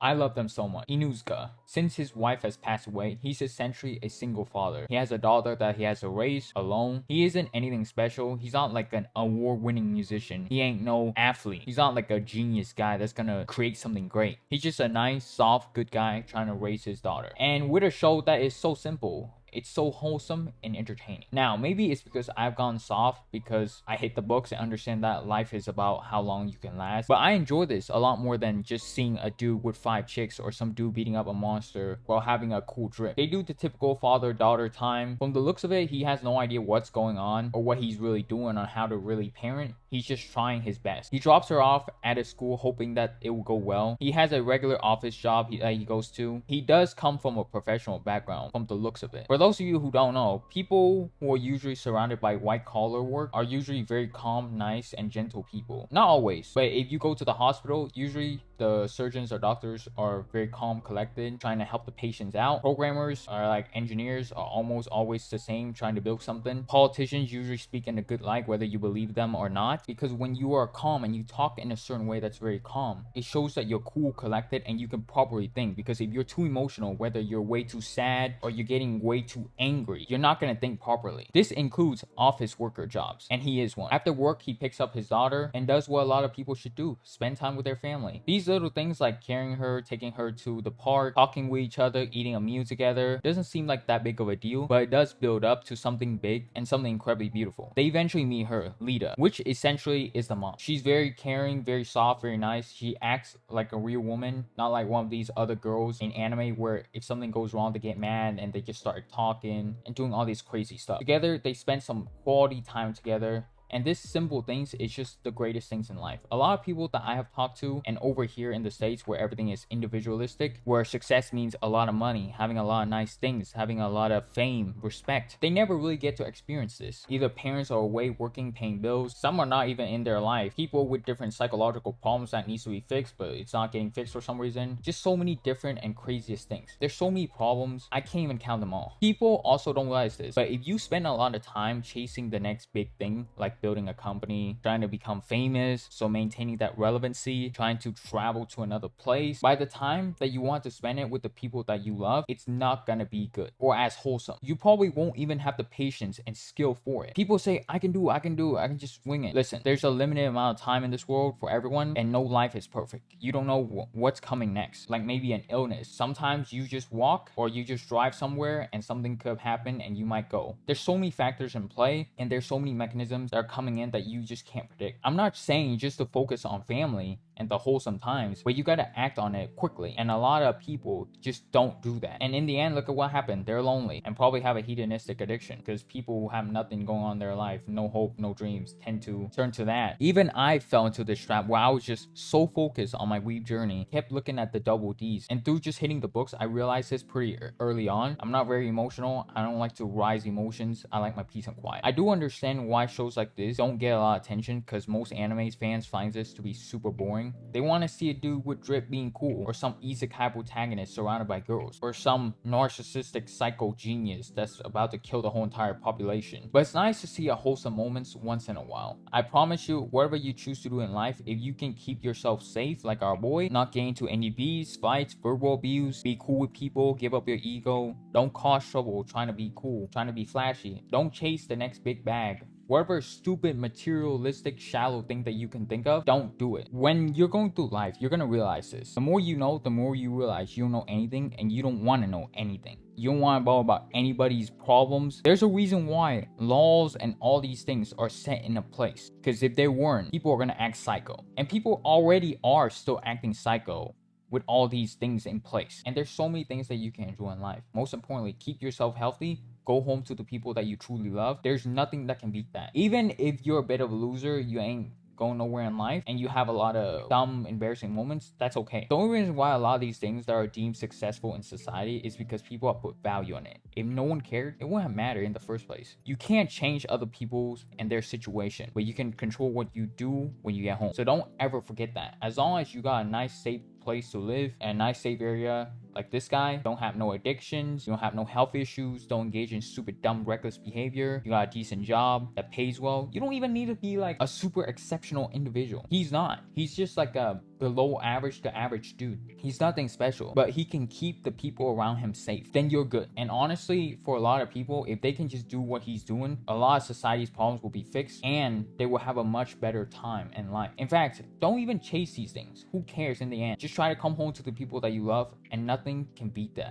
I love them so much. Inuzuka. Since his wife has passed away, he's essentially a single father. He has a daughter that he has to raise alone. He isn't anything special. He's not like an award-winning musician. He ain't no athlete. He's not like a genius guy that's gonna create something great. He's just a nice, soft, good guy trying to raise his daughter. And with a show that is so simple, it's so wholesome and entertaining. Now, maybe it's because I've gone soft because I hate the books and understand that life is about how long you can last. But I enjoy this a lot more than just seeing a dude with 5 chicks or some dude beating up a monster while having a cool trip. They do the typical father-daughter time. From the looks of it, he has no idea what's going on or what he's really doing on how to really parent. He's just trying his best. He drops her off at a school hoping that it will go well. He has a regular office job that he goes to. He does come from a professional background from the looks of it. For those of you who don't know, people who are usually surrounded by white collar work are usually very calm, nice, and gentle people. Not always, but if you go to the hospital, usually the surgeons or doctors are very calm, collected, trying to help the patients out. Programmers or like engineers are almost always the same, trying to build something. Politicians usually speak in a good light, whether you believe them or not, because when you are calm and you talk in a certain way that's very calm, it shows that you're cool, collected, and you can properly think. Because if you're too emotional, whether you're way too sad or you're getting way too angry, you're not going to think properly. This includes office worker jobs, and he is one. After work, he picks up his daughter and does what a lot of people should do: spend time with their family. These little things like carrying her, taking her to the park, talking with each other, eating a meal together, doesn't seem like that big of a deal, but it does build up to something big and something incredibly beautiful. They eventually meet her, Lita, which essentially is the mom. She's very caring, very soft, very nice. She acts like a real woman, not like one of these other girls in anime where if something goes wrong, they get mad and they just start talking and doing all this crazy stuff. Together, they spend some quality time together. And this simple things is just the greatest things in life. A lot of people that I have talked to, and over here in the States where everything is individualistic, where success means a lot of money, having a lot of nice things, having a lot of fame, respect, they never really get to experience this. Either parents are away working, paying bills, some are not even in their life, people with different psychological problems that needs to be fixed, but it's not getting fixed for some reason. Just so many different and craziest things. There's so many problems, I can't even count them all. People also don't realize this, but if you spend a lot of time chasing the next big thing, like building a company, trying to become famous, so maintaining that relevancy, trying to travel to another place, by the time that you want to spend it with the people that you love, it's not gonna be good or as wholesome. You probably won't even have the patience and skill for it. People say, I can do it, I can just wing it. Listen, there's a limited amount of time in this world for everyone, and no life is perfect. You don't know what's coming next, like maybe an illness. Sometimes you just walk or you just drive somewhere and something could happen and you might go. There's so many factors in play, and there's so many mechanisms that are coming in that you just can't predict. I'm not saying just to focus on family and the wholesome times, but you gotta act on it quickly. And a lot of people just don't do that. And in the end, look at what happened. They're lonely and probably have a hedonistic addiction, because people who have nothing going on in their life, no hope, no dreams, tend to turn to that. Even I fell into this trap where I was just so focused on my weeb journey, kept looking at the double D's. And through just hitting the books, I realized this pretty early on. I'm not very emotional. I don't like to rise emotions. I like my peace and quiet. I do understand why shows like this don't get a lot of attention, because most anime fans find this to be super boring. They want to see a dude with drip being cool, or some isekai protagonist surrounded by girls, or some narcissistic psycho genius that's about to kill the whole entire population. But it's nice to see a wholesome moments once in a while. I promise you, whatever you choose to do in life, if you can keep yourself safe like our boy, not get into any beefs, fights, verbal abuse, be cool with people, give up your ego, don't cause trouble trying to be cool, trying to be flashy, don't chase the next big bag, whatever stupid, materialistic, shallow thing that you can think of, don't do it. When you're going through life, you're gonna realize this. The more you know, the more you realize you don't know anything, and you don't want to know anything. You don't want to know about anybody's problems. There's a reason why laws and all these things are set in a place. Because if they weren't, people are gonna act psycho. And people already are still acting psycho with all these things in place. And there's so many things that you can enjoy in life. Most importantly, keep yourself healthy. Go home to the people that you truly love. There's nothing that can beat that. Even if you're a bit of a loser, you ain't going nowhere in life, and you have a lot of dumb, embarrassing moments, that's okay. The only reason why a lot of these things that are deemed successful in society is because people have put value on it. If no one cared, it wouldn't matter in the first place. You can't change other people's and their situation, but you can control what you do when you get home. So don't ever forget that. As long as you got a nice, safe place to live and a nice, safe area, Like this guy, don't have no addictions, you don't have no health issues, don't engage in stupid, dumb, reckless behavior, you got a decent job that pays well. You don't even need to be like a super exceptional individual. He's not. He's just like a below average to average dude. He's nothing special, but he can keep the people around him safe. Then you're good. And honestly, for a lot of people, if they can just do what he's doing, a lot of society's problems will be fixed and they will have a much better time in life. In fact, don't even chase these things. Who cares in the end? Just try to come home to the people that you love, and nothing can beat that.